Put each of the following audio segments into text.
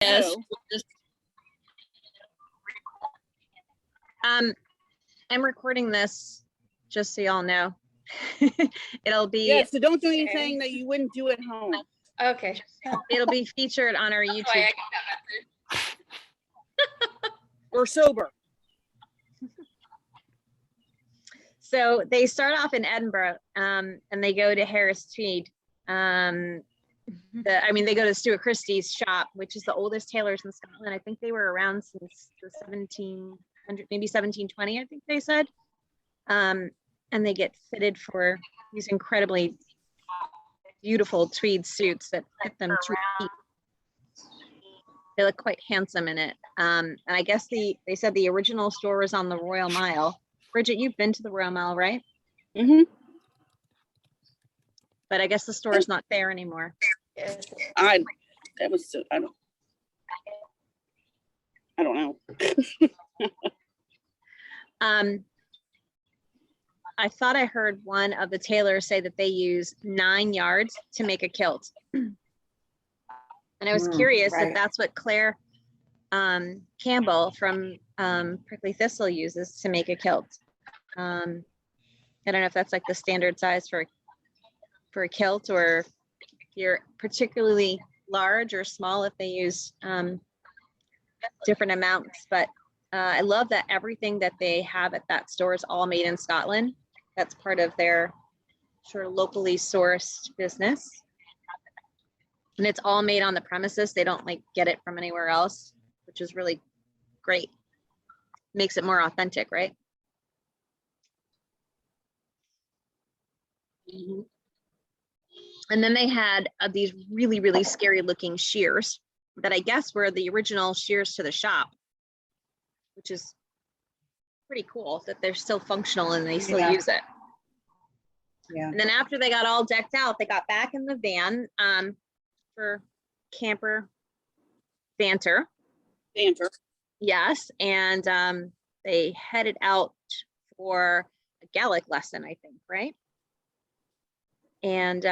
Yes. I'm recording this just so y'all know. It'll be. Yeah, so don't do anything that you wouldn't do at home. Okay. It'll be featured on our YouTube. Or sober. So they start off in Edinburgh, and they go to Harris Tweed. They go to Stuart Christie's shop, which is the oldest tailors in Scotland. I think they were around since the 1700, maybe 1720, I think they said. And they get fitted for these incredibly beautiful tweed suits that fit them to feet. They look quite handsome in it. And I guess they said the original store was on the Royal Mile. Bridget, you've been to the Royal Mile, right? Mm-hmm. But I guess the store is not there anymore. I don't know. I thought I heard one of the tailors say that they use 9 yards to make a kilt. And I was curious if that's what Claire Campbell from Prickly Thistle uses to make a kilt. I don't know if that's like the standard size for a kilt, or if you're particularly large or small, if they use different amounts. But I love that everything that they have at that store is all made in Scotland. That's part of their sort of locally sourced business. And it's all made on the premises. They don't like get it from anywhere else, which is really great. Makes it more authentic, right? Mm-hmm. And then they had these really, really scary looking shears that I guess were the original shears to the shop, which is pretty cool that they're still functional and they still use it. Yeah. And then after they got all decked out, they got back in the van for camper banter. Yes. And they headed out for a Gaelic lesson, I think, right? And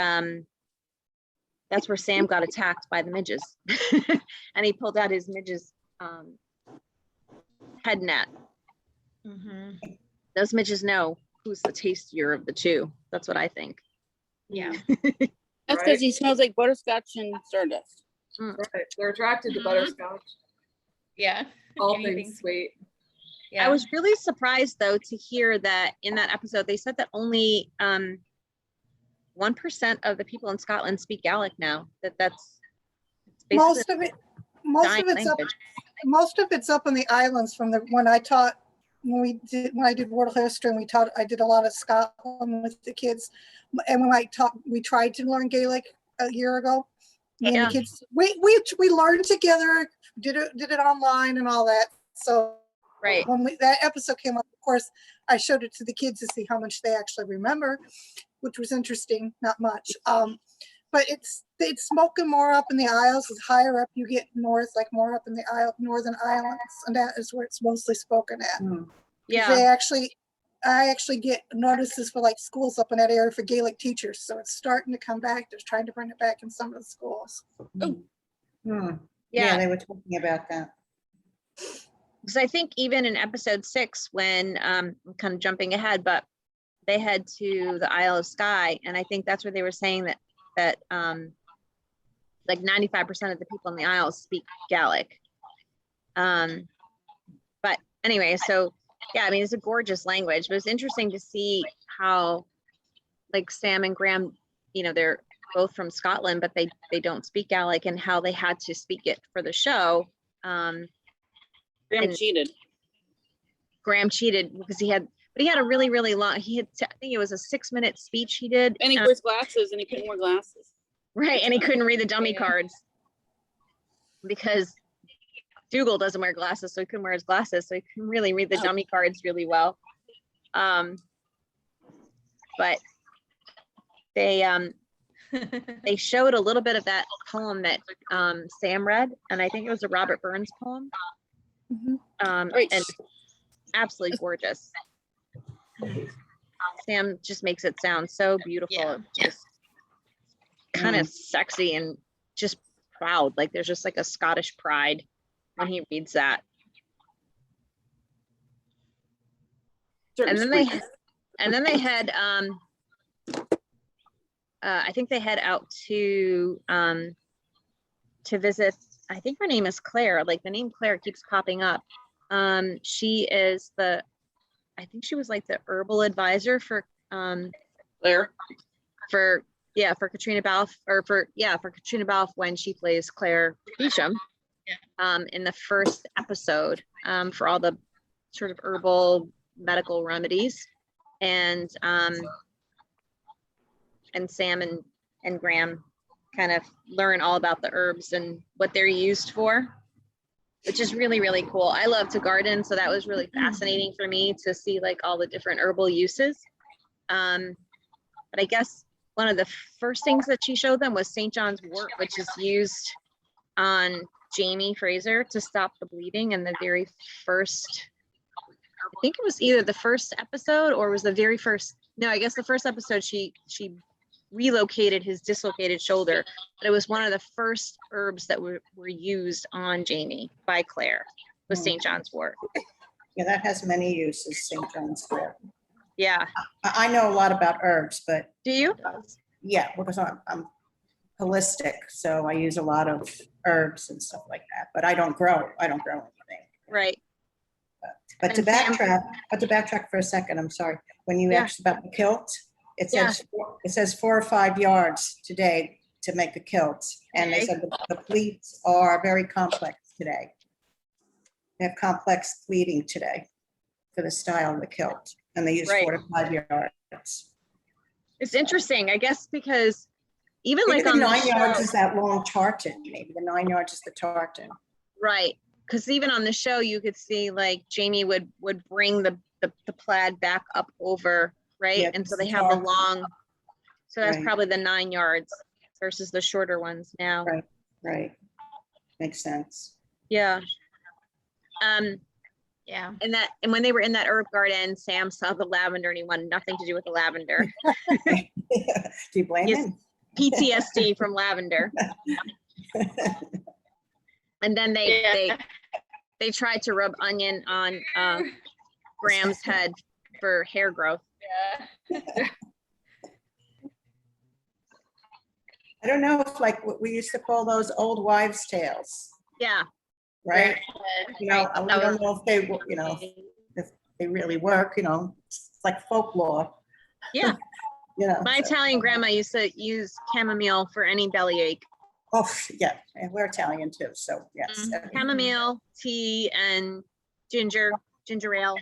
that's where Sam got attacked by the midges. And he pulled out his midges head net. Mm-hmm. Those midges know who's the tastier of the two. That's what I think. Yeah. That's because he smells like butterscotch and stardust. Right. They're attracted to butterscotch. Yeah. All things sweet. Yeah. I was really surprised though to hear that in that episode they said that only 1% of the people in Scotland speak Gaelic now. That's most of it's up in the islands from when I taught. When I did world history, and I did a lot of Scotland with the kids, and when we tried to learn Gaelic a year ago. And the kids, we learned together, did it online and all that. So when that episode came up, of course, I showed it to the kids to see how much they actually remember, which was interesting. Not much, but it's spoken more up in the Isles. As higher up you get north, like more up in the Northern Islands, and that is where it's mostly spoken at. Yeah, I actually get notices for like schools up in that area for Gaelic teachers, so it's starting to come back. They're trying to bring it back in some of the schools. Yeah, they were talking about that. Because I think even in episode 6, when I'm kind of jumping ahead, but they head to the Isle of Skye, and I think that's where they were saying that like 95% of the people in the Isles speak Gaelic. But anyway, so yeah, I mean, it's a gorgeous language, but it's interesting to see how like Sam and Graham, they're both from Scotland, but they don't speak Gaelic, and how they had to speak it for the show. Graham cheated because he had a really, really long, I think it was a 6-minute speech he did. And he wears glasses and he couldn't wear glasses. Right. And he couldn't read the dummy cards because Dougal doesn't wear glasses, so he couldn't wear his glasses, so he couldn't really read the dummy cards really well. But they showed a little bit of that poem that Sam read, and I think it was a Robert Burns poem. Mm-hmm. And absolutely gorgeous. Sam just makes it sound so beautiful. Yeah. Just kind of sexy and just proud. Like there's just like a Scottish pride when he reads that. And then they had I think they head out to visit, I think her name is Claire. Like the name Claire keeps popping up. She is I think she was like the herbal advisor for Claire. for Katrina Balfe, or for Katrina Balfe when she plays Claire Beecham in the first episode for all the sort of herbal medical remedies. And Sam and Graham kind of learn all about the herbs and what they're used for, which is really, really cool. I love to garden, so that was really fascinating for me to see like all the different herbal uses. But I guess one of the first things that she showed them was St. John's wort, which is used on Jamie Fraser to stop the bleeding in the very first, I think it was either the first episode or was the very first, no, I guess the first episode she relocated his dislocated shoulder, but it was one of the first herbs that were used on Jamie by Claire with St. John's wort. Yeah, that has many uses, St. John's wort. Yeah. I know a lot about herbs, but Do you? yeah, because I'm holistic, so I use a lot of herbs and stuff like that. But I don't grow anything. Right. But to And Sam- backtrack for a second, I'm sorry. When you Yeah. asked about the kilt, it says 4 or 5 yards today to make a kilt, and they Okay. said the pleats are very complex today. They have complex pleating today for the style of the kilt, and they use Right. 4 to 5 yards. It's interesting, I guess, because even Maybe like the on 9 the yards show, is that long tartan. Maybe the 9 yards is the tartan. right? Because even on the show, you could see like Jamie would bring the plaid back up over, right? Yeah, And so they it's have the dark. long, so that's Right. probably the 9 yards versus the shorter ones now. Right. Right. Makes sense. Yeah. Yeah. And when they were in that herb garden, Sam saw the lavender and he wanted nothing to do with the lavender. Do you blame Yes. him? PTSD from lavender. And then they tried to rub onion on Graham's head for hair growth. Yeah. I don't know if like what we used to call those old wives' tales, Yeah. right? You know, Right. we don't know if they, you know, if they really work, you know, it's like folklore. Yeah. You know. My so- Italian grandma used to use chamomile for any bellyache. Oh, yeah, and we're Italian too, so yes. Chamomile, tea, and ginger ale.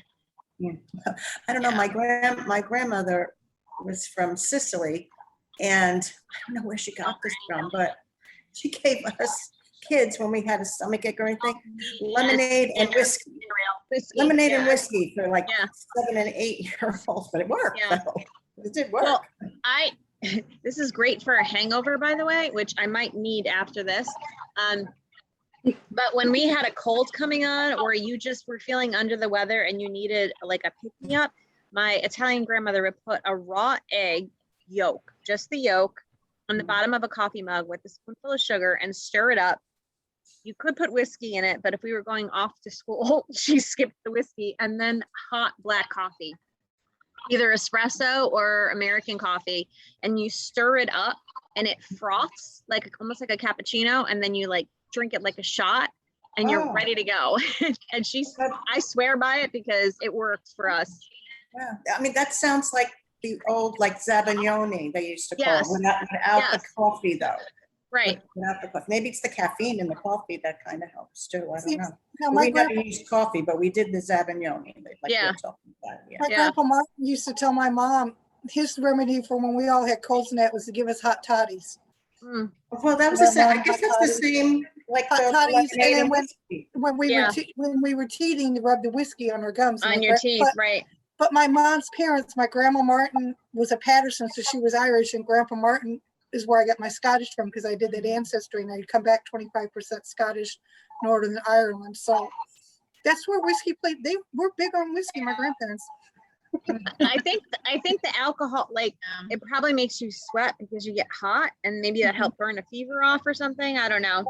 I don't know, my grandmother was from Sicily, and I don't know where she got this from, but she gave us kids, when we had a stomachache or anything, lemonade and whiskey. Whiskey. Lemonade and whiskey for like Yeah. 7 and 8-year-olds, but it worked. Yeah. though. It did work. Well, this is great for a hangover, by the way, which I might need after this. But when we had a cold coming on, or you just were feeling under the weather and you needed like a pick-me-up, my Italian grandmother would put a raw egg yolk, just the yolk, on the bottom of a coffee mug with a spoonful of sugar and stir it up. You could put whiskey in it, but if we were going off to school, she skipped the whiskey, and then hot black coffee, either espresso or American coffee, and you stir it up and it froths like almost like a cappuccino, and then you like drink it like a shot and you're Oh. ready to go. And I swear by it because it works for us. Yeah. I mean, that sounds like the old like Zabagnoni they used to call Yes. it, without the Yes. coffee though. Right. Without the coffee. Maybe it's the caffeine in the coffee that kind of helps too. I See, don't know. Now, We my never grandpa, used coffee, but we did the Zabagnoni. Like Yeah. you're talking about, yeah. my Yeah. grandpa Martin used to tell my mom, his remedy for when we all had colds and that was to give us hot toddies. Mm. Well, that was the same. I guess that's the same, like Hot the toddies, lemonade and and when- whiskey. When we were teething, to rub the whiskey on our gums. And On my your gra- teeth, right. But my mom's parents, my grandma Martin was a Patterson, so she was Irish, and Grandpa Martin is where I got my Scottish from, because I did that ancestry, and I'd come back 25% Scottish, Northern Ireland. So that's where whiskey played. They were big on whiskey, my grandparents. I think the alcohol, like, it probably makes you sweat because you get hot, and maybe that helped burn a fever off or something. I don't know.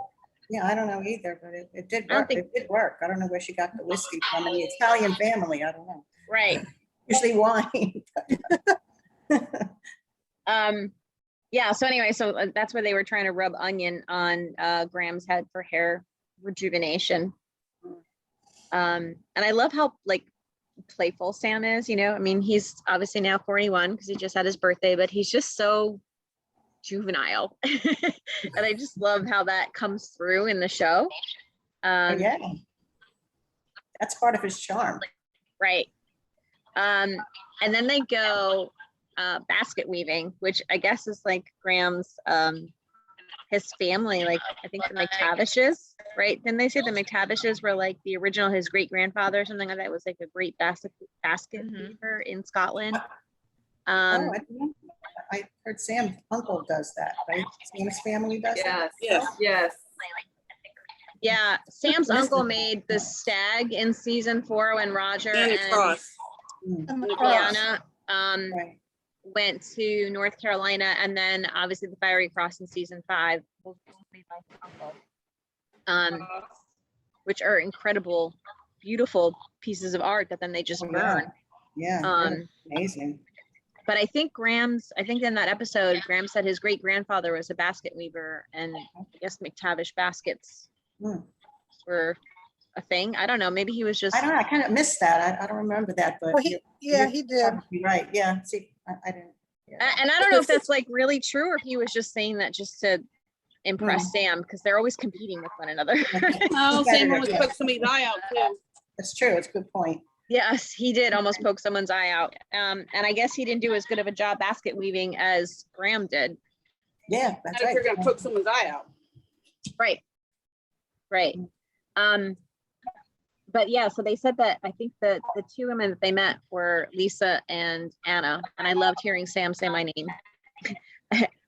Yeah, I don't know either, but it did I don't work. think- It did work. I don't know where she got the whiskey from. In the Italian family, I don't know. Right. Usually wine. Yeah. So anyway, so that's where they were trying to rub onion on Graham's head for hair rejuvenation. And I love how like playful Sam is, you know. I mean, he's obviously now 41 because he just had his birthday, but he's just so juvenile. And I just love how that comes through in the show. Yeah. That's part of his charm. Right. And then they go basket weaving, which I guess is like Graham's his family, like I think the McTavishes, right? Didn't they say the McTavishes were like the original, his great grandfather or something like that was like a great basket weaver in Scotland. Oh, I didn't know. I heard Sam's uncle does that, right? Sam's family does that? Yes, yes. Yeah, Sam's uncle made the stag in season 4 when Roger And the cross. Mm, And the cross. Diana right. went to North Carolina, and then obviously the Fiery Cross in season 5, both made by his uncle, which are incredible, beautiful pieces of art that then they just Oh, burn. Yeah, Um, amazing. But I think in that episode, Graham said his great grandfather was a basket weaver, and I guess McTavish baskets Hmm. were a thing. I don't know. Maybe he was just. I don't know, I kind of missed that. I don't remember that, but Well, he did. probably right. Yeah, see, I didn't. Yeah. And I don't know if that's like really true, or if he was just saying that just to impress Sam, because they're always competing with one another. Oh, Sam Competitive, almost yeah. poked somebody's eye out too. That's true. It's a good point. Yes, he did almost poke someone's eye out. And I guess he didn't do as good of a job basket weaving as Graham did. Yeah, that's If right. you're gonna poke someone's eye out. Right. Right. But yeah, so they said that I think the 2 women that they met were Lisa and Anna. And I loved hearing Sam say my name.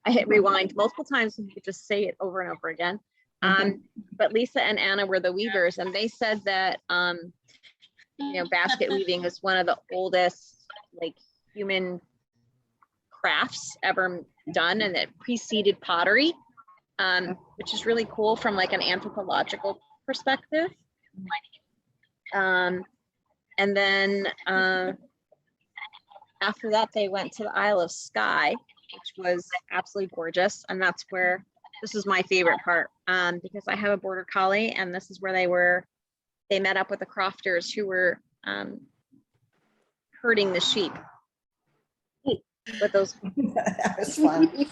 I hit rewind multiple times and you could just say it over and over again. But Lisa and Anna were the weavers, and they said that basket weaving is one of the oldest like human crafts ever done, and it preceded pottery, which is really cool from like an anthropological perspective. And then after that, they went to the Isle of Skye, which was absolutely gorgeous, and that's where this is my favorite part, because I have a border collie, and this is where they met up with the crofters who were herding the sheep with those That was fun.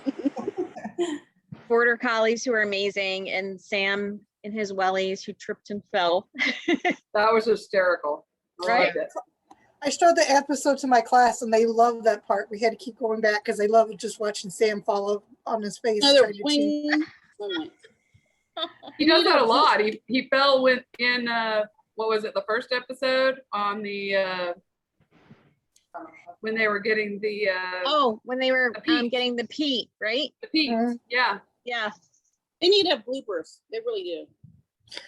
border collies who are amazing, and Sam in his wellies who tripped and fell. That was hysterical. I Right. loved it. I showed the episode to my class and they loved that part. We had to keep going back because they loved just watching Sam fall on his face. Another trying to cheat. wing. Oh my. He does that a lot. He fell in what was it, the first episode on the when they were getting the When they were The peat. getting the peat, right? peas. Mhm. Yeah. Yeah, They need to have bloopers. They really do.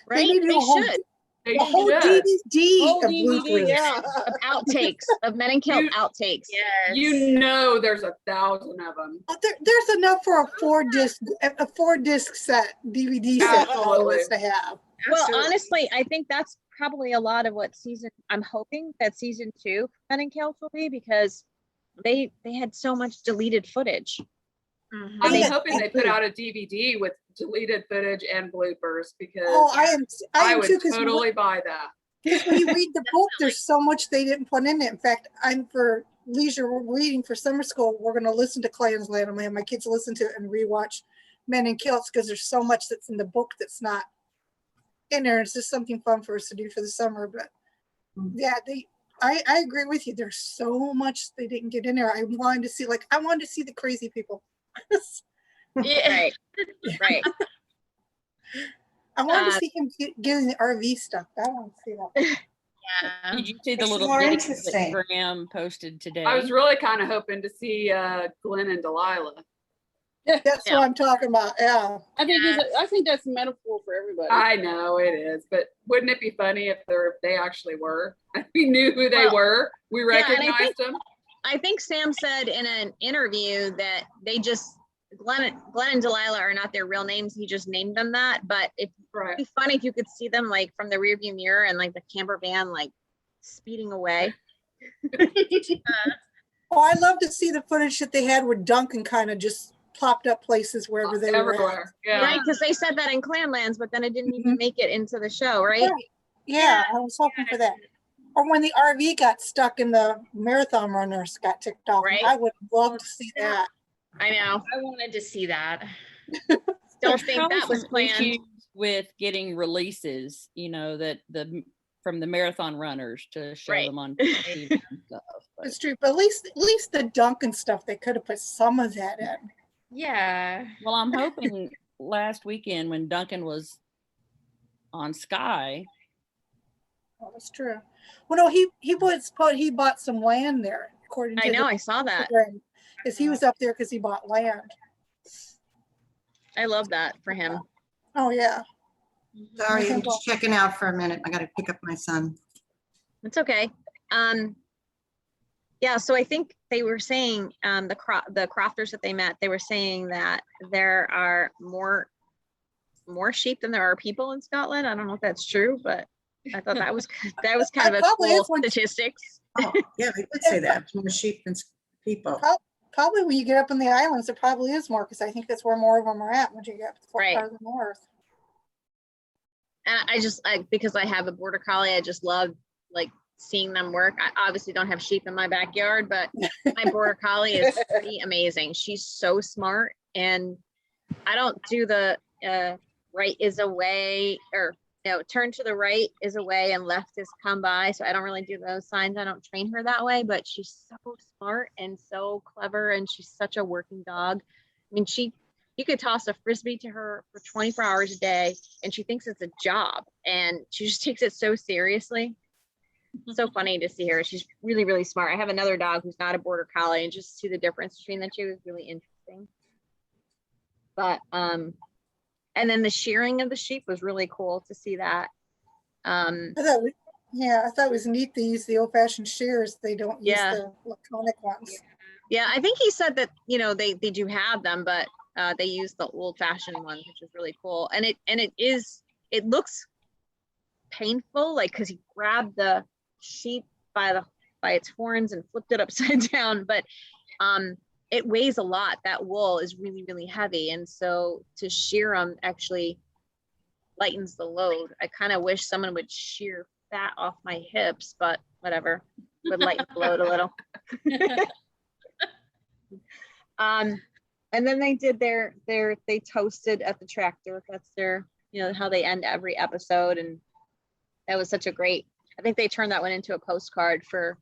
right. need to They do a whole- should. They A whole should. DVD Oh, of DVD, bloopers. yeah. Of outtakes, of Men in Kilt You- outtakes. Yes. You know there's 1,000 of them. Oh, there's enough for a 4-disc set, DVD set for all of us to have. Well, Absolutely. honestly, I think that's probably a lot of what I'm hoping that season 2 Men in Kilt will be, because they had so much deleted footage. Mhm. I'm Yeah, hoping they I agree. put out a DVD with deleted footage and bloopers, because Oh, I am I too, would because totally buy that. when you read the book, there's so much they didn't put in it. In fact, I'm for leisure reading for summer school. We're going to listen to Clan's Land. I'm going to have my kids listen to it and rewatch Men in Kilts, because there's so much that's in the book that's not in there. It's just something fun for us to do for the summer. But yeah, I agree with you. There's so much they didn't get in there. I wanted to see the crazy people. Yeah. Right. Right. I wanted to see him getting the RV stuff. I want to see that. Yeah. Did you see the It's little more video interesting. that Graham posted today? I was really kind of hoping to see Glenn and Delilah. That's what I'm talking about. Yeah. I think that's a metaphor for everybody. I know it is, but wouldn't it be funny if they actually were? We knew who they Well, were. We yeah, and I recognized them. I think Sam said in an interview that they just Glenn and Delilah are not their real names. He just named them that. But it'd Right. be funny if you could see them like from the rearview mirror and like the camper van like speeding away. Oh, I love to see the footage that they had where Duncan kind of just popped up places wherever they were. Everywhere. Yeah. Right, because they said that in Clanlands, but then it didn't even Mhm. make it into the show, right? Right. Yeah, I was hoping for that. Or when the RV got stuck and the marathon runners got ticked off. Right. I would love to see that. I know. I wanted to see that. Don't There's think probably that was some planned. issues with getting releases, that from the marathon runners to show Right. them on TV and stuff. But It's true, but at least the Duncan stuff, they could have put some of that in. Yeah. well, I'm hoping last weekend when Duncan was on Sky, Oh, that's true. Well, no, he bought some land there, according to I know, I saw that. because he was up there because he bought land. I love that for him. Oh yeah. Sorry, I'm just checking out for a minute. I gotta pick up my son. It's okay. Yeah, so I think they were saying the crofters that they met, they were saying that there are more sheep than there are people in Scotland. I don't know if that's true, but I thought that was kind of a Probably cool is one- statistics. Oh, yeah, they did say that. More sheep than people. Probably when you get up in the islands, there probably is more because I think that's where more of them are at when you get Right. farther north. And because I have a border collie, I just love like seeing them work. I obviously don't have sheep in my backyard, but my border collie is pretty amazing. She's so smart, and I don't do the right is away or turn to the right is away and left is come by. So I don't really do those signs. I don't train her that way, but she's so smart and so clever, and she's such a working dog. I mean, you could toss a frisbee to her for 24 hours a day and she thinks it's a job, and she just takes it so seriously. So funny to see her. She's really, really smart. I have another dog who's not a border collie, and just see the difference between the two is really interesting. But and then the shearing of the sheep was really cool to see that. I thought it was neat. They use the old-fashioned shears. They don't use the electronic ones. Yeah, I think he said that they do have them, but they use the old-fashioned ones, which is really cool. And it looks painful, like because he grabbed the sheep by its horns and flipped it upside down, but it weighs a lot. That wool is really, really heavy, and so to shear them actually lightens the load. I kind of wish someone would shear fat off my hips, but whatever, would lighten the load a little. And then they did they toasted at the tractor. That's their, how they end every episode, and that was such a great. I think they turned that one into a postcard for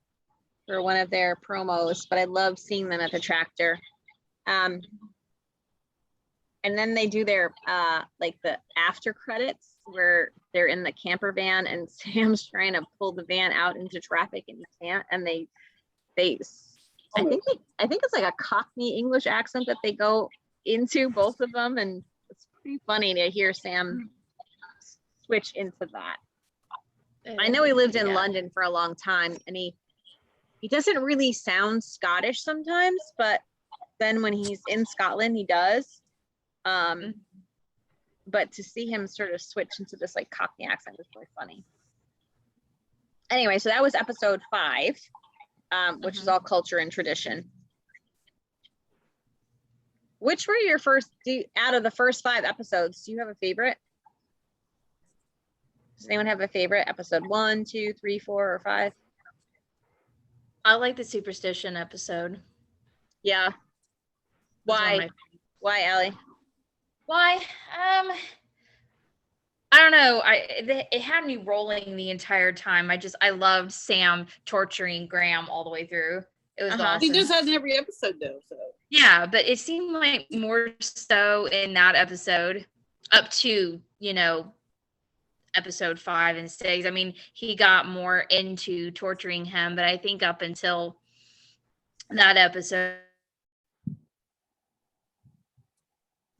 one of their promos, but I love seeing them at the tractor. And then they do their like the after credits where they're in the camper van and Sam's trying to pull the van out into traffic and he can't. And I think it's like a Cockney English accent that they go into, both of them, and it's pretty funny to hear Sam switch into that. I know he lived in London for a long time, and he doesn't really sound Scottish sometimes, but then when he's in Scotland, he does. But to see him sort of switch into this like Cockney accent was really funny. Anyway, so that was episode 5, which is all culture and tradition. Which were your out of the first 5 episodes, do you have a favorite? Does anyone have a favorite? Episode 1, 2, 3, 4, or 5? I like the superstition episode. Yeah. Why? Why, Allie? Why? I don't know. It had me rolling the entire time. I loved Sam torturing Graham all the way through. It was awesome. he does that in every episode though. So Yeah, but it seemed like more so in that episode up to, episode 5 and 6. I mean, he got more into torturing him, but I think up until that episode,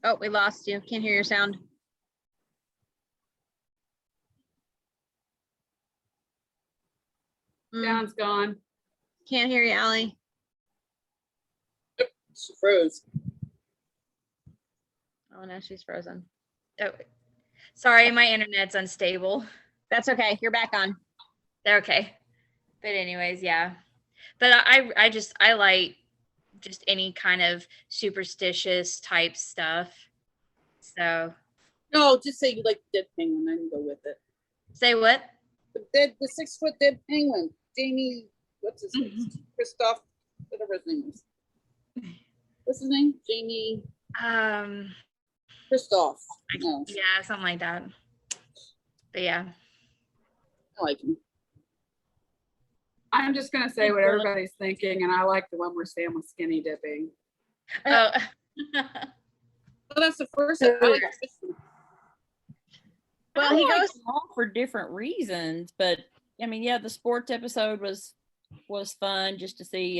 Oh, we lost you. Can't hear your sound. Sound's gone. Can't hear you, Allie. She froze. Oh, no, she's frozen. Oh, sorry, my internet's unstable. That's okay. You're back on. Okay. But anyways, yeah. But I like just any kind of superstitious type stuff. So No, just say you like the dead penguin and go with it. say what? The 6 foot dead penguin. Jamie, what's his name? Christoph, whatever his name is. What's his name? Jamie Christoph. No, Yeah, something like that. But yeah. I like him. I'm just gonna say what everybody's thinking, and I like the one where Sam was skinny dipping. Oh. Well, that's the first. I like this one. Well, I he like goes. them all for different reasons, but I mean, yeah, the sports episode was fun just to see,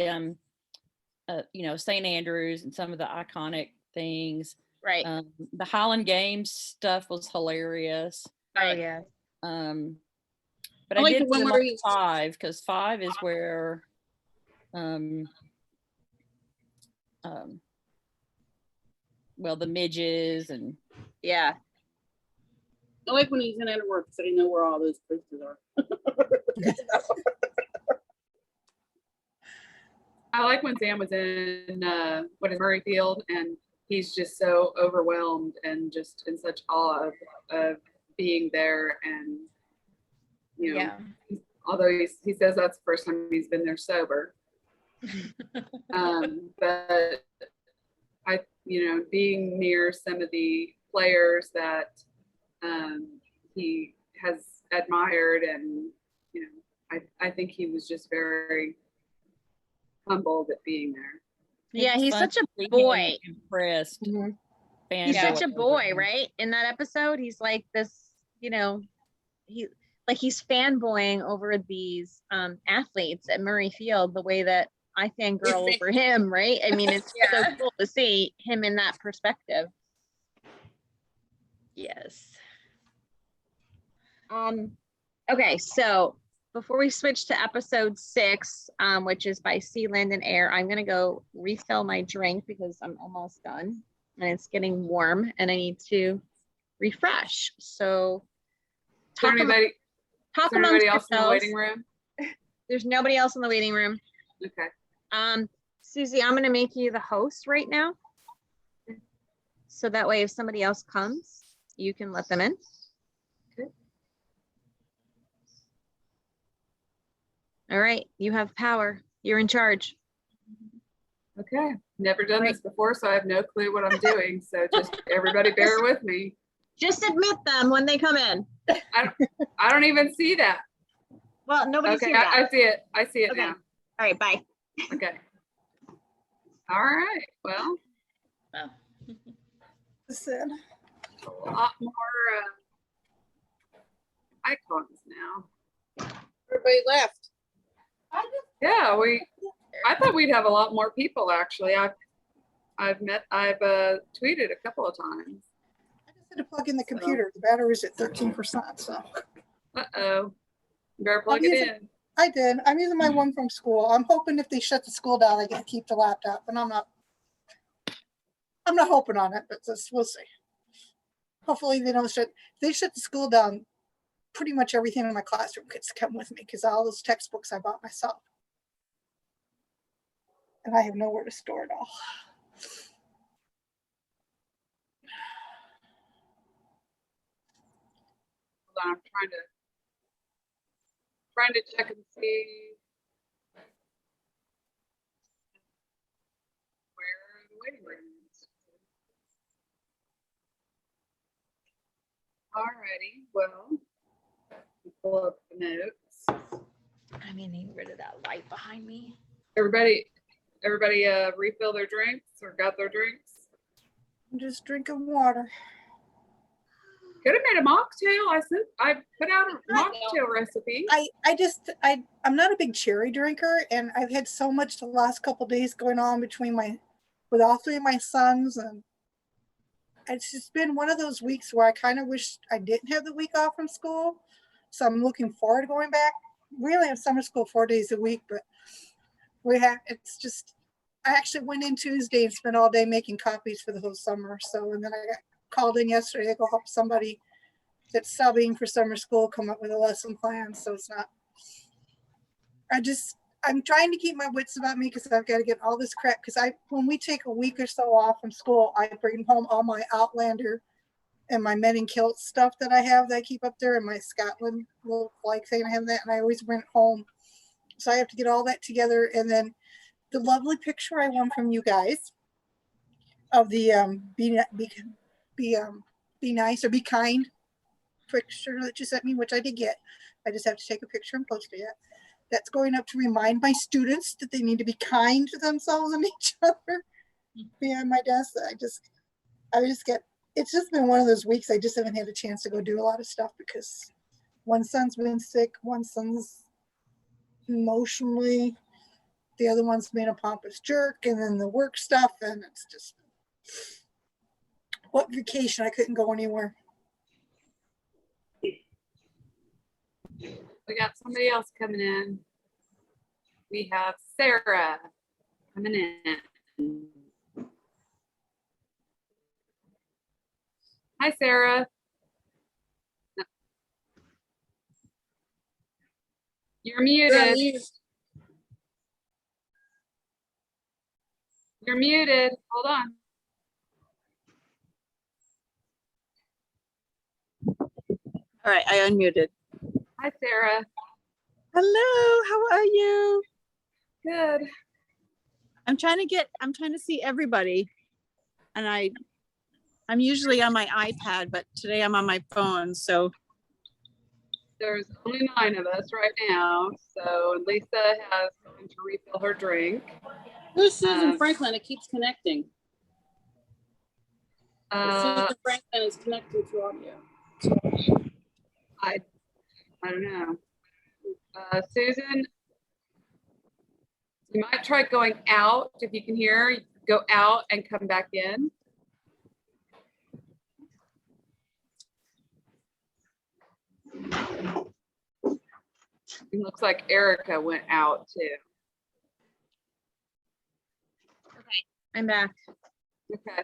St. Andrews and some of the iconic things. Right. The Highland Games stuff was hilarious. Oh yeah. But I I like did the one feel where like he's- 5 because 5 is where, well, the midges and Yeah. I like when he's in Edinburgh so they know where all those places are. I like when Sam was in Murrayfield, and he's just so overwhelmed and just in such awe of being there, and Yeah. although he says that's the first time he's been there sober. But being near some of the players that he has admired, and I think he was just very humbled at being there. Yeah, it's he's fun such a to see him boy. impressed. Mhm. He's fanboy such a over boy, him. right? In that episode, he's like this, he's fanboying over these athletes at Murray Field the way that I fangirl over him, right? I mean, it's so Yeah. cool to see him in that perspective. Yes. Okay, so before we switch to episode 6, which is by Sea, Land, and Air, I'm gonna go refill my drink because I'm almost done and it's getting warm and I need to refresh. So Is there anybody talk else amongst in the yourselves. waiting room? There's nobody else in the waiting room. Okay. Susie, I'm gonna make you the host right now. So that way if somebody else comes, you can let them in. Okay. All right, you have power. You're in charge. Okay. Never done Right. this before, so I have no clue what I'm doing. So just everybody bear with me. Just admit them when they come in. I don't even see that. Well, nobody Okay, sees that. I see it. I see it Okay. now. All right, bye. Okay. All right. Well, Listen, a lot more icons now. Everybody left. Yeah, I thought we'd have a lot more people actually. I've tweeted a couple of times. I just had to plug in the computer. The battery's at 13%, so. Uh-oh. You better plug I'm it using- in. I did. I'm using my one from school. I'm hoping if they shut the school down, I get to keep the laptop, but I'm not hoping on it, but just, we'll see. Hopefully they don't shut, if they shut the school down, pretty much everything in my classroom gets to come with me because all those textbooks I bought myself. And I have nowhere to store it all. Hold on, I'm trying to check and see where the waiting room is. Alrighty, well, pull up the notes. I'm getting rid of that light behind me. Everybody refill their drinks or got their drinks? I'm just drinking water. Could have made a mocktail. I put out a mocktail recipe. I'm not a big cherry drinker, and I've had so much the last couple days going on with all 3 of my sons, and it's just been one of those weeks where I kind of wish I didn't have the week off from school. So I'm looking forward to going back. We only have summer school 4 days a week, but it's just, I actually went in Tuesday and spent all day making copies for the whole summer. So, and then I got called in yesterday to go help somebody that's subbing for summer school come up with a lesson plan. So it's not, I'm trying to keep my wits about me because I've got to get all this crap. Because when we take a week or so off from school, I bring home all my Outlander and my Men in Kilts stuff that I have that I keep up there, and my Scotland little flag thing. I have that, and I always bring it home. So I have to get all that together. And then the lovely picture I won from you guys of the be nice or be kind picture that you sent me, which I did get. I just have to take a picture and post it yet. That's going up to remind my students that they need to be kind to themselves and each other behind my desk. It's just been one of those weeks I just haven't had a chance to go do a lot of stuff because one son's been sick, one son's emotionally, the other one's been a pompous jerk, and then the work stuff, and it's just, what vacation? I couldn't go anywhere. We got somebody else coming in. We have Sarah coming in. Hi, Sarah. You're muted. You're muted. Hold on. All right, I unmuted. Hi, Sarah. Hello, how are you? Good. I'm trying to see everybody. And I'm usually on my iPad, but today I'm on my phone, so. There's only 9 of us right now, so Lisa has gone to refill her drink. Who's Susan Franklin? It keeps connecting. Susan Franklin is connected to audio. I don't know. Susan, you might try going out. If you can hear, go out and come back in. It looks like Erica went out too. Okay, I'm back. Okay.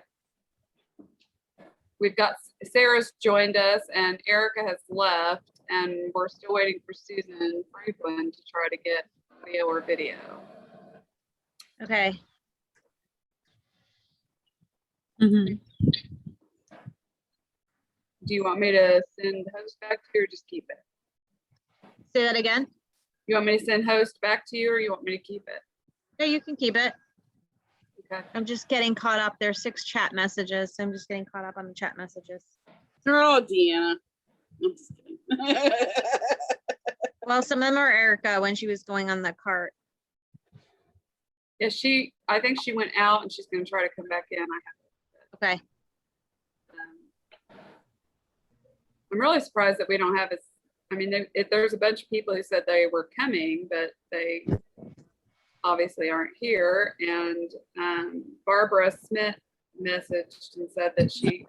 We've got Sarah's joined us and Erica has left, and we're still waiting for Susan Franklin to try to get audio or video. Okay. Mm-hmm. Do you want me to send host back to you or just keep it? Say that again. You want me to send host back to you or you want me to keep it? No, you can keep it. Okay. I'm just getting caught up. There's 6 chat messages. So I'm just getting caught up on the chat messages. Oh, Deanna. I'm just kidding. Well, some of them are Erica when she was going on the cart. Yeah, I think she went out and she's going to try to come back in. Okay. I'm really surprised that we don't have there's a bunch of people who said they were coming, but they obviously aren't here. And Barbara Smith messaged and said that she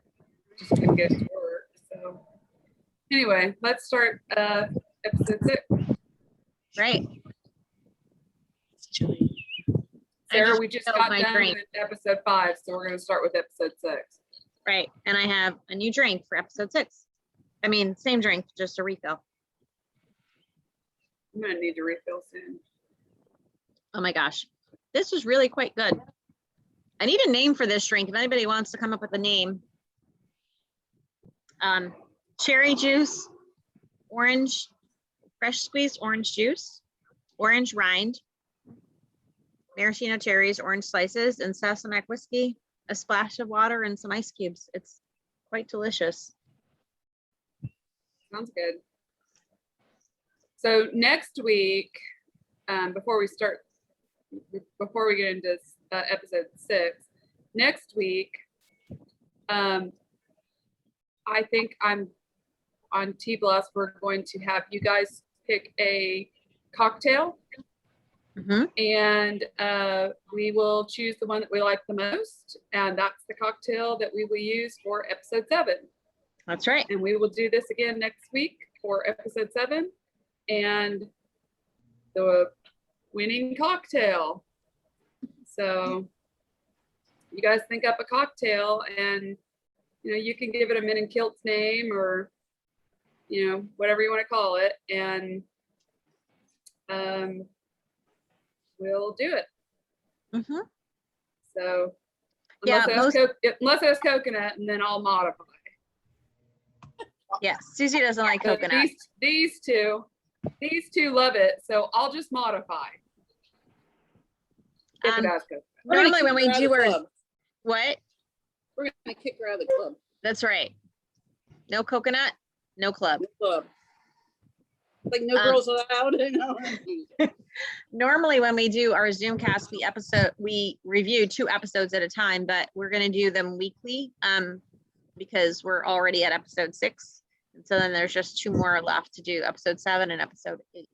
just couldn't get to work. So anyway, let's start episode 6. Right. Sarah, we just got my done drink. with episode 5, so we're going to start with episode 6. Right. And I have a new drink for episode 6. I mean, same drink, just a refill. I'm going to need to refill soon. Oh my gosh. This was really quite good. I need a name for this drink. If anybody wants to come up with a name. Cherry juice, orange, fresh squeezed orange juice, orange rind, maraschino cherries, orange slices, and Sassenach whiskey, a splash of water, and some ice cubes. It's quite delicious. Sounds good. So next week, before we get into episode 6, next week, I think I'm on T Blast. We're going to have you guys pick a cocktail Mhm. And we will choose the one that we like the most, and that's the cocktail that we will use for episode 7. That's right. And we will do this again next week for episode 7, and the winning cocktail. So you guys think up a cocktail, and you can give it a Men In Kilts name, or whatever you want to call it, and we'll do it. Mhm. So Yeah, unless it has coconut, and then I'll modify. Yeah, Susie doesn't like So coconut. these two love it, so I'll just modify. If it has coconut. We're gonna Normally when kick we her out do of the our, club. what? We're gonna kick her out of the club. That's right. No coconut, no club. The club. Like no girls allowed. Normally when we do our Zoomcast, we review 2 episodes at a time, but we're going to do them weekly because we're already at episode 6. And so then there's just 2 more left to do, episode 7 and episode 8.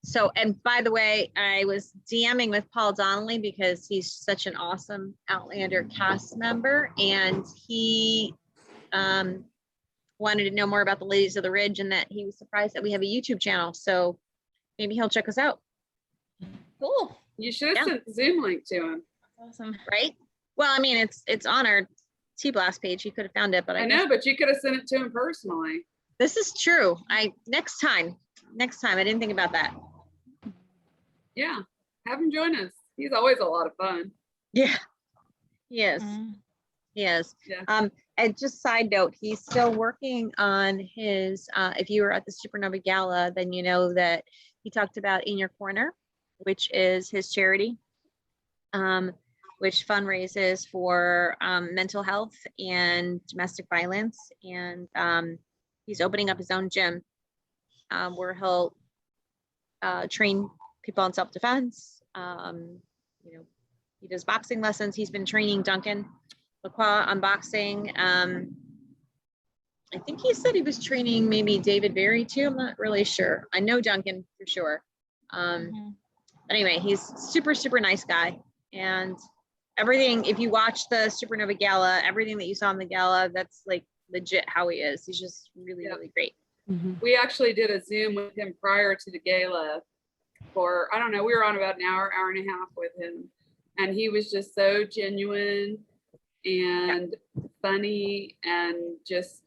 So, and by the way, I was DMing with Paul Donnelly because he's such an awesome Outlander cast member, and he wanted to know more about the Ladies of the Ridge, and that he was surprised that we have a YouTube channel. So maybe he'll check us out. Cool. You should have sent the Zoom link to him. Awesome. Right? Well, I mean, it's on our T-Blast page. He could have found it, but I know, but you could have sent it to him personally. This is true. Next time, I didn't think about that. Yeah, have him join us. He's always a lot of fun. Yeah, he is. He is. Yeah. And just side note, he's still working on his, if you were at the Supernova Gala, then you know that he talked about In Your Corner, which is his charity, which fundraises for mental health and domestic violence. And he's opening up his own gym where he'll train people in self-defense. He does boxing lessons. He's been training Duncan LaCroix on boxing. I think he said he was training maybe David Berry too. I'm not really sure. I know Duncan for sure. Anyway, he's super, super nice guy. And everything, if you watch the Supernova Gala, everything that you saw in the gala, that's like legit how he is. He's just really, really great. We actually did a Zoom with him prior to the gala for, I don't know, we were on about an hour and a half with him. And he was just so genuine and funny, and just,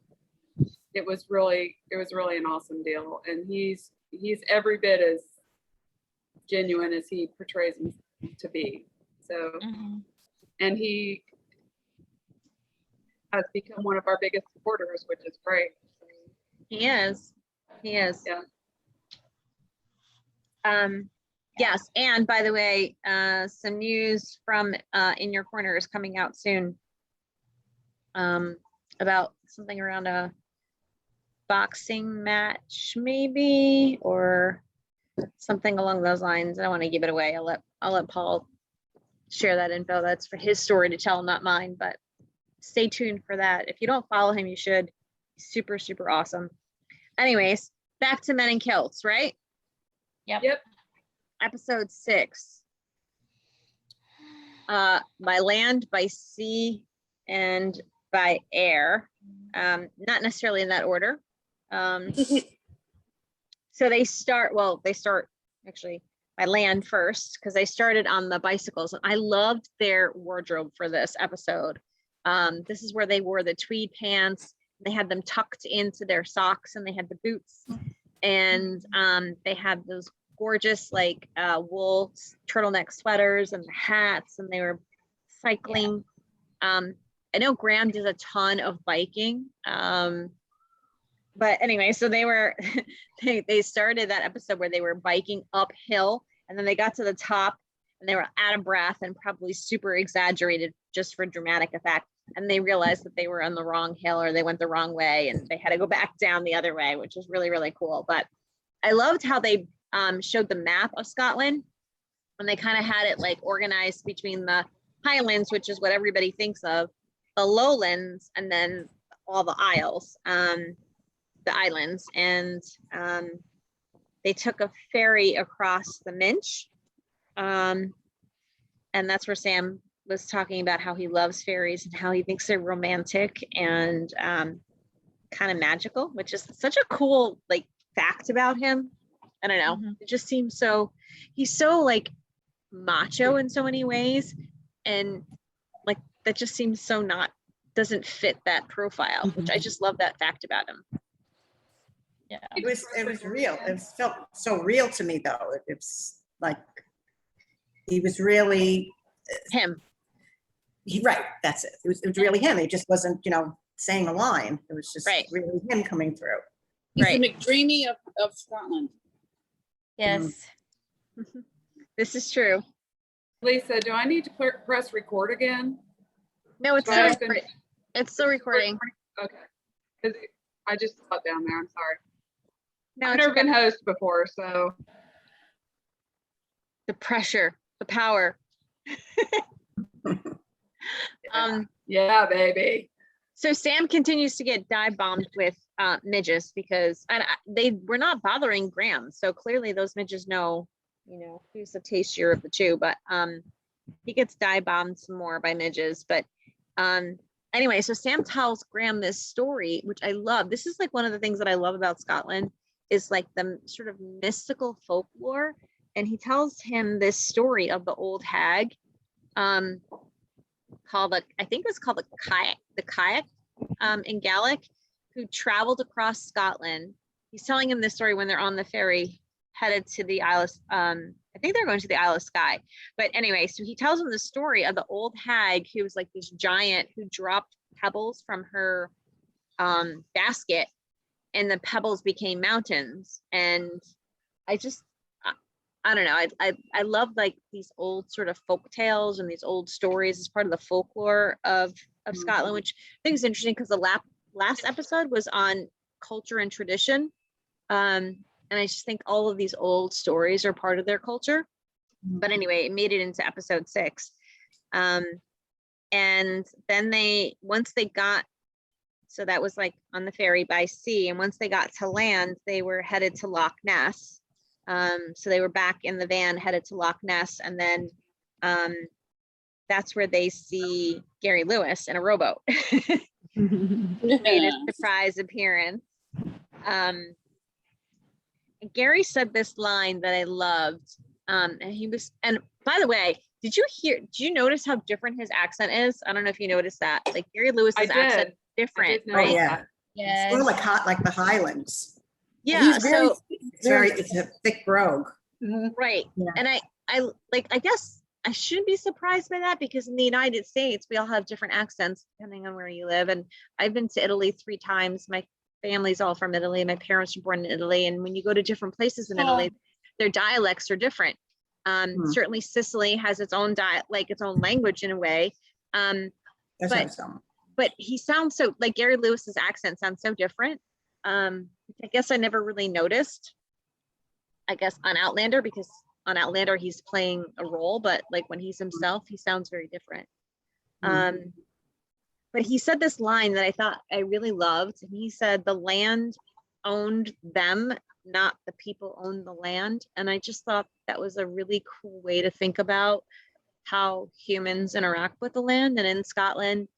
it was really an awesome deal. And he's every bit as genuine as he portrays him to be. So, and he has become one of our biggest supporters, which is great. He is. Yeah. Yes, and by the way, some news from In Your Corner is coming out soon about something around a boxing match, maybe, or something along those lines. I don't want to give it away. I'll let Paul share that info. That's for his story to tell, not mine, but stay tuned for that. If you don't follow him, you should. He's super, super awesome. Anyways, back to Men in Kilts, right? Yep. Episode 6. By land, by sea, and by air. Not necessarily in that order. So they start actually by land first, because they started on the bicycles. I loved their wardrobe for this episode. This is where they wore the tweed pants. They had them tucked into their socks, and they had the boots, and they had those gorgeous like wool turtleneck sweaters and the hats, and they were cycling. I know Graham did a ton of biking, but anyway, so they were they started that episode where they were biking uphill, and then they got to the top and they were out of breath and probably super exaggerated just for dramatic effect, and they realized that they were on the wrong hill, or they went the wrong way, and they had to go back down the other way, which was really, really cool. But I loved how they showed the map of Scotland, and they kind of had it like organized between the Highlands, which is what everybody thinks of, the Lowlands, and then all the Isles, the islands. And they took a ferry across the Minch. And that's where Sam was talking about how he loves fairies and how he thinks they're romantic and kind of magical, which is such a cool like fact about him. I don't know. It just seems so, he's so like macho in so many ways. And like, that just seems so doesn't fit that profile, which I just love that fact about him. Yeah. It was real. It felt so real to me though. It's like, he was really Him. right. That's it. It was really him. It just wasn't, saying a line. It was just Right. really him coming through. He's Right. the McDreamy of Scotland. Yes. This is true. Lisa, do I need to press record again? No, it's So still I can- recording. It's still recording. Okay. 'Cause I just saw it down there. I'm sorry. No, I've it's never okay. been host before, so The pressure, the power. yeah, baby. So Sam continues to get dive bombed with midges because they were not bothering Graham. So clearly those midges know, who's the tastier of the two. But he gets dive bombed some more by midges. But anyway, so Sam tells Graham this story, which I love. This is like one of the things that I love about Scotland is like the sort of mystical folklore. And he tells him this story of the old hag called I think it was called the kayak in Gaelic, who traveled across Scotland. He's telling him this story when they're on the ferry headed to the Isle of, I think they're going to the Isle of Skye. But anyway, so he tells him the story of the old hag who was like this giant who dropped pebbles from her basket, and the pebbles became mountains. And I don't know. I love like these old sort of folk tales and these old stories as part of the folklore of Scotland, which I think is interesting because the last episode was on culture and tradition. And I just think all of these old stories are part of their culture. But anyway, it made it into episode 6. And then once they got, so that was like on the ferry by sea. And once they got to land, they were headed to Loch Ness. So they were back in the van headed to Loch Ness, and then that's where they see Gary Lewis in a rowboat. Made a surprise appearance. And Gary said this line that I loved. And by the way, did you notice how different his accent is? I don't know if you noticed that. Like Gary Lewis's accent different, know right? Oh, yeah. Yes. It's more like the Highlands. Yeah. It's a thick brogue. Right. Yeah. And I guess I shouldn't be surprised by that because in the United States, we all have different accents depending on where you live. And I've been to Italy 3 times. My family's all from Italy. My parents were born in Italy. And when you go to different places in Italy, their dialects are different. Certainly Sicily has its own its own language in a way. But he sounds so like Gary Lewis's accent sounds so different. I guess I never really noticed, I guess on Outlander, because on Outlander he's playing a role, but like when he's himself, he sounds very different. But he said this line that I thought I really loved. And he said, the land owned them, not the people owned the land. And I just thought that was a really cool way to think about how humans interact with the land. And in Scotland,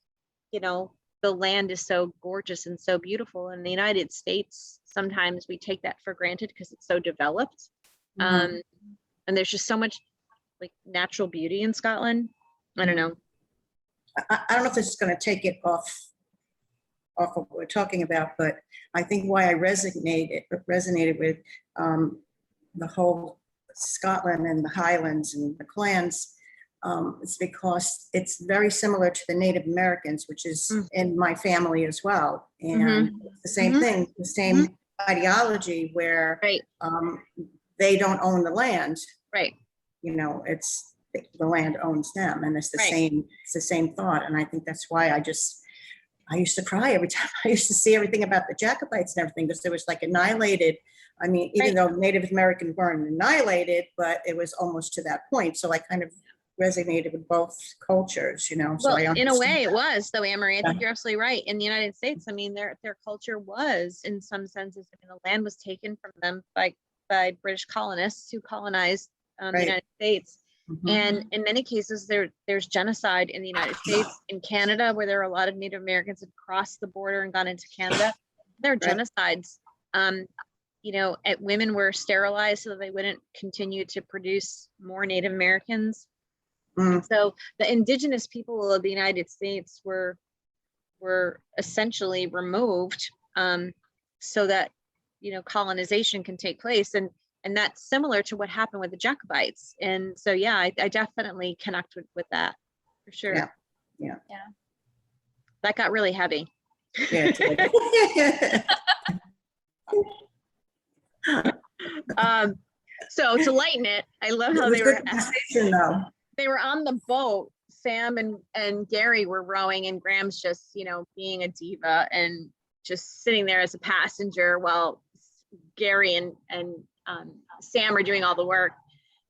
the land is so gorgeous and so beautiful. In the United States, sometimes we take that for granted because it's so developed. And there's just so much like natural beauty in Scotland. I don't know. I don't know if this is going to take it off of what we're talking about, but I think why I resonated with the whole Scotland and the Highlands and the clans is because it's very similar to the Native Americans, which is in my family as well. And it's the same thing, the same ideology where they don't own the land. Right. It's the land owns them, and it's the same thought. And I think that's why I used to cry every time I used to see everything about the Jacobites and everything, because it was like annihilated. I mean, even though Native Americans weren't annihilated, but it was almost to that point. So I kind of resonated with both cultures, Well, so in a way it was, though, Anne-Marie, I think you're absolutely right. In the United States, I mean, their culture was, in some senses, the land was taken from them by by British colonists who colonized the Right. United States. Mhm. And in many cases, there's genocide in the United States, in Canada, where there are a lot of Native Americans that crossed the border and gone into Canada. There are Right. genocides. Women were sterilized so that they wouldn't continue to produce more Native Americans. Mm. So the indigenous people of the United States were essentially removed so that colonization can take place, and that's similar to what happened with the Jacobites. And so yeah, I definitely connect with that for sure. Yeah. That got really heavy. Yeah, it did. So to lighten it, I love how It was good conversation, though. they were on the boat. Sam and Gary were rowing, and Graham's just, being a diva and just sitting there as a passenger while Gary and Sam are doing all the work.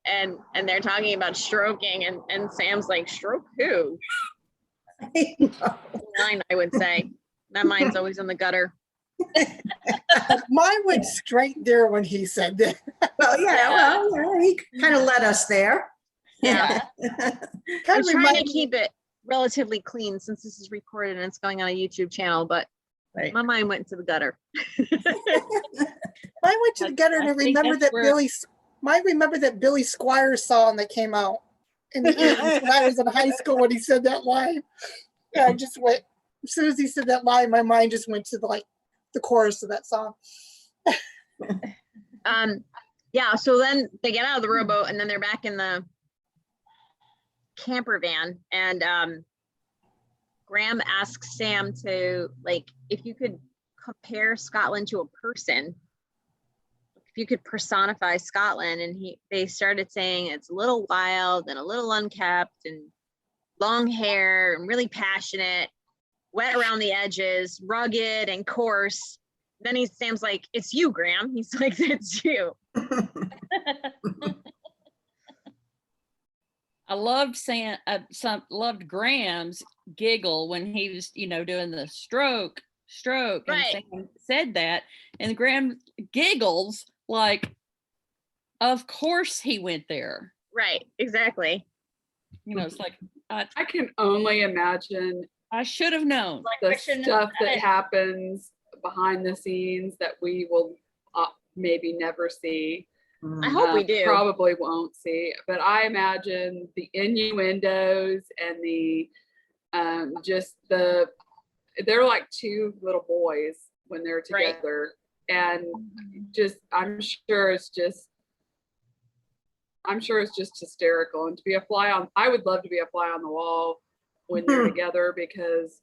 And they're talking about stroking, and Sam's like, stroke who? Line, I would say. That mine's always in the gutter. Mine went straight there when he said that. Well, yeah, he kind of led us there. Yeah. Kind I'm of trying to reminded keep it relatively clean since this is recorded and it's going on a YouTube channel, but Right. my mind went to the gutter. Mine went to the gutter, and I think remember that's that where- remember that Billy Squires song that came out in the 80s when I was in high school when he said that line. Yeah, I just went, as soon as he said that line, my mind just went to the chorus of that song. Yeah, so then they get out of the rowboat, and then they're back in the camper van, and Graham asks Sam to, if you could compare Scotland to a person, if you could personify Scotland, and they started saying it's a little wild and a little unkept and long hair and really passionate, wet around the edges, rugged and coarse. Then Sam's like, it's you, Graham. He's like, it's you. I loved loved Graham's giggle when he was, doing the stroke, and Right. Sam said that, and Graham giggles like, of course he went there. Right, exactly. It's like, I can only imagine I should have known. the I shouldn't have stuff said that it. happens behind the scenes that we will maybe never see. I hope we do. Probably won't see, but I imagine the innuendos and the they're like two little boys when they're Right. together, and I'm sure it's just hysterical. And to be I would love to be a fly on the wall when they're together, because